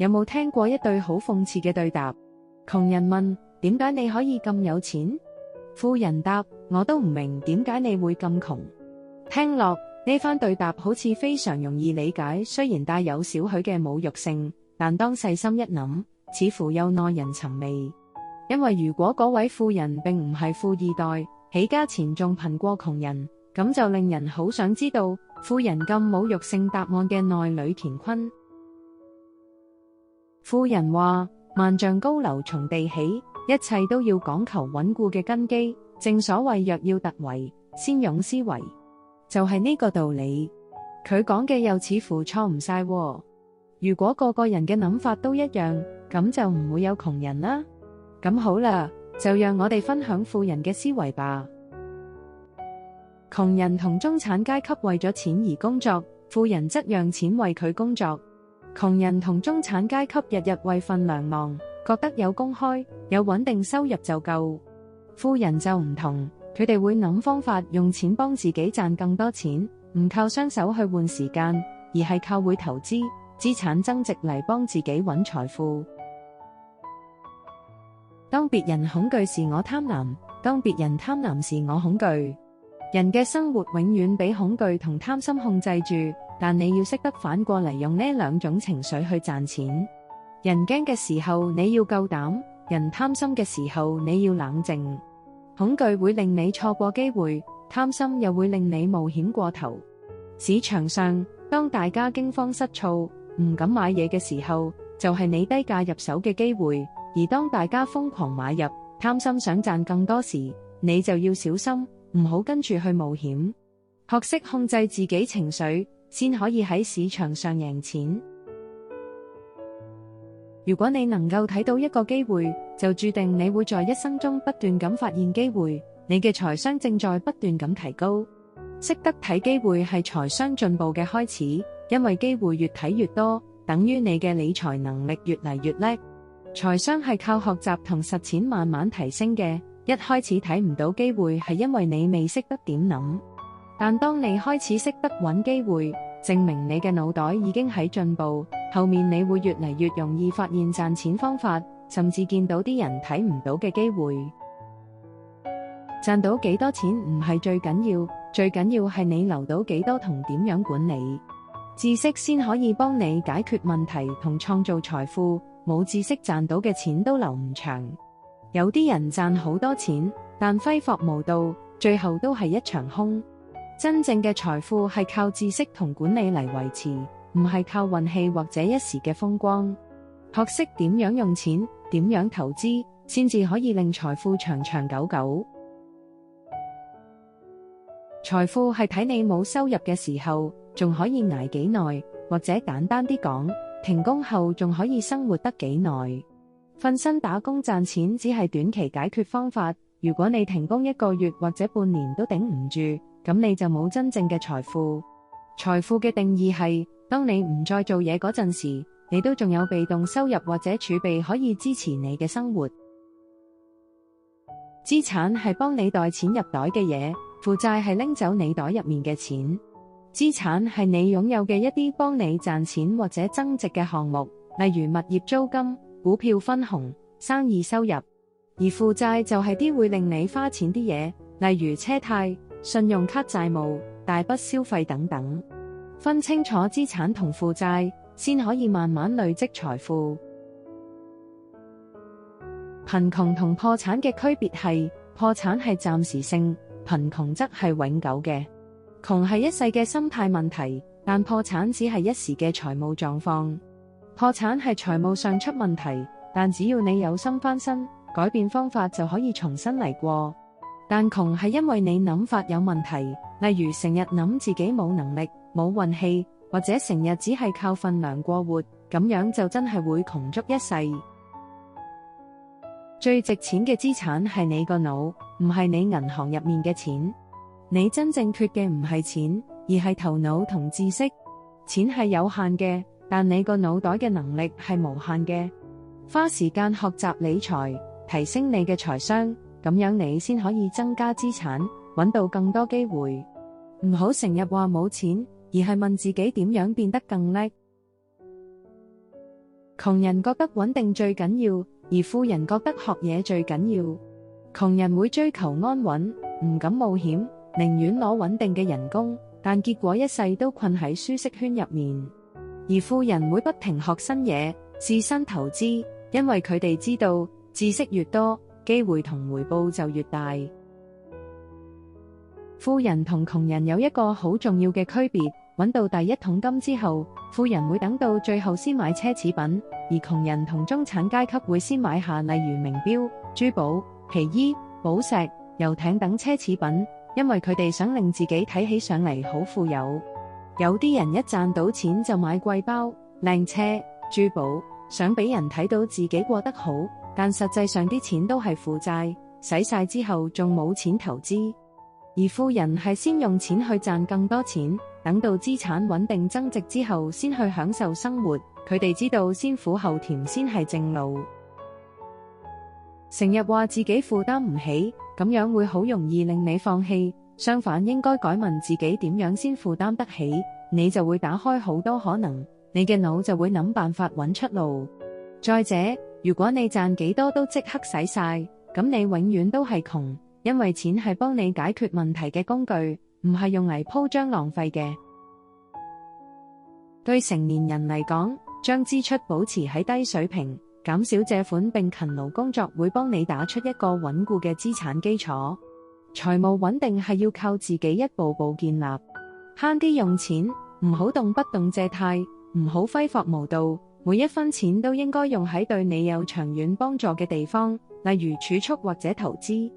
有冇聽過一對好諷刺嘅對答？窮人問：點解你可以咁有錢？富人答：我都唔明點解你會咁窮。聽落呢番對答好似非常容易理解，雖然帶有少許嘅侮辱性，但當細心一諗，似乎又耐人尋味。因為如果嗰位富人並唔係富二代，起家前仲貧過窮人，咁就令人好想知道富人咁侮辱性答案嘅內裏乾坤。富人話：萬丈高樓從地起，一切都要講求穩固嘅根基，正所謂若要突圍，先勇思維，就係呢個道理。佢講嘅又似乎錯唔晒喎。如果個個人嘅諗法都一樣，咁就唔會有窮人啦。咁好啦，就讓我哋分享富人嘅思維吧。窮人同中產階級為咗錢而工作，富人則讓錢為佢工作。窮人同中產階級日日為份糧忙，覺得有工開，有穩定收入就夠。富人就唔同，佢哋會諗方法用錢幫自己賺更多錢，唔靠雙手去換時間，而係靠會投資、資產增值嚟幫自己揾財富。當別人恐懼時我貪婪，當別人貪婪時我恐懼。人嘅生活永遠俾恐懼同貪心控制住，但你要識得反過嚟用呢兩種情緒去賺錢。人驚嘅時候你要夠膽，人貪心嘅時候你要冷靜。恐懼會令你錯過機會，貪心又會令你冒險過頭。市場上，當大家驚慌失措，唔敢買嘢嘅時候，就係你低價入手嘅機會。而當大家瘋狂買入，貪心想賺更多時，你就要小心，唔好跟住去冒險。學識控制自己情緒，先可以喺市場上贏錢。如果你能夠睇到一個機會，就注定你會在一生中不斷咁發現機會，你嘅財商正在不斷咁提高。識得睇機會係財商進步嘅開始，因為機會越睇越多，等於你嘅理財能力越嚟越叻。財商係靠學習同實踐慢慢提升嘅，一開始睇唔到機會係因為你未識得點諗，但當你開始識得揾機會，證明你嘅腦袋已經喺進步，後面你會越嚟越容易發現賺錢方法，甚至見到啲人睇唔到嘅機會。賺到幾多錢唔係最緊要，最緊要係你留到幾多同點樣管理。知識先可以幫你解決問題同創造財富。冇知識賺到嘅錢都留唔長。有啲人賺好多錢，但揮霍無度，最後都係一場空。真正嘅財富係靠知識同管理嚟維持，唔係靠運氣或者一時嘅風光。學識點樣用錢，點樣投資，先至可以令財富長長久久。財富係睇你冇收入嘅時候，仲可以捱幾耐，或者簡單啲講，停工後仲可以生活得幾耐？瞓身打工賺錢只係短期解決方法。如果你停工1個月或者半年都頂唔住，咁你就冇真正嘅財富。財富嘅定義係，當你唔再做嘢嗰陣時，你都仲有被動收入或者儲備可以支持你嘅生活。資產係幫你袋錢入袋嘅嘢，負債係拎走你袋入面嘅錢。資產係你擁有嘅一啲幫你賺錢或者增值嘅項目，例如物業租金、股票分紅、生意收入。而負債就係啲會令你花錢啲嘢，例如車貸、信用卡債務、大筆消費等等。分清楚資產同負債，先可以慢慢累積財富。貧窮同破產嘅區別係，破產係暫時性，貧窮則係永久嘅。窮係一世嘅心態問題，但破產只係一時嘅財務狀況。破產係財務上出問題，但只要你有心翻身，改變方法就可以重新嚟過。但窮係因為你諗法有問題，例如成日諗自己冇能力、冇運氣，或者成日只係靠份糧過活，咁樣就真係會窮足一世。最值錢嘅資產係你個腦，唔係你銀行入面嘅錢。你真正缺嘅唔係錢，而係頭腦同知識。錢係有限嘅，但你個腦袋嘅能力係無限嘅。花時間學習理財，提升你嘅財商，咁樣你先可以增加資產，搵到更多機會。唔好成日話冇錢，而係問自己點樣變得更叻。窮人覺得穩定最緊要，而富人覺得學嘢最緊要。窮人會追求安穩，唔敢冒險，寧願攞穩定嘅人工，但結果一世都困喺舒適圈入面。而富人會不停學新嘢，試新投資，因為佢哋知道知識越多，機會同回報就越大。富人同窮人有一個好重要嘅區別，揾到第一桶金之後，富人會等到最後先買奢侈品，而窮人同中產階級會先買下例如名錶、珠寶、皮衣、寶石、遊艇等奢侈品，因為佢哋想令自己睇起上嚟好富有。有啲人一賺到錢就買貴包、靚車、珠寶，想俾人睇到自己過得好，但實際上啲錢都係負債，使晒之後仲冇錢投資。而富人係先用錢去賺更多錢，等到資產穩定增值之後先去享受生活，佢哋知道先苦後甜先係正路。成日話自己負擔唔起，咁樣會好容易令你放棄，相反應該改問自己點樣先負擔得起，你就會打開好多可能，你嘅腦就會諗辦法揾出路。再者，如果你賺幾多都即刻使晒，咁你永遠都係窮，因為錢係幫你解決問題嘅工具，唔係用嚟鋪張浪費嘅。對成年人嚟講，將支出保持喺低水平，減少借款並勤勞工作會幫你打出一個穩固嘅資產基礎。財務穩定係要靠自己一步步建立。慳啲用錢，唔好動不動借貸，唔好揮霍無度，每一分錢都應該用喺對你有長遠幫助嘅地方，例如儲蓄或者投資。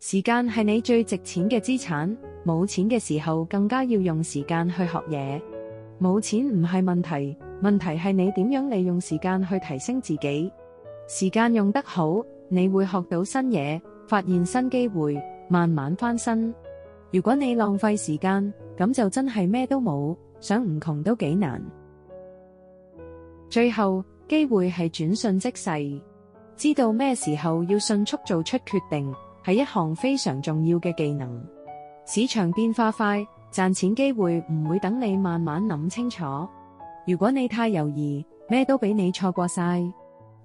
時間係你最值錢嘅資產，冇錢嘅時候更加要用時間去學嘢。冇錢唔係問題，問題係你點樣利用時間去提升自己。時間用得好，你會學到新嘢，發現新機會，慢慢翻身。如果你浪費時間，咁就真係咩都冇，想唔窮都幾難。最後，機會係轉瞬即逝，知道咩時候要迅速做出決定，係一項非常重要嘅技能。市場變化快，賺錢機會唔會等你慢慢諗清楚。如果你太猶豫，咩都俾你錯過晒。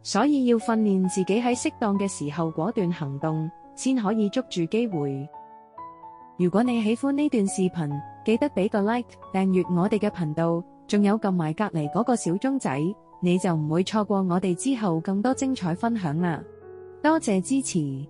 所以要訓練自己喺適當嘅時候果斷行動，先可以捉住機會。如果你喜歡呢段視頻，記得俾個 like， 訂閱我哋嘅頻道，仲有撳埋隔離嗰個小鐘仔，你就唔會錯過我哋之後更多精彩分享啦。多謝支持。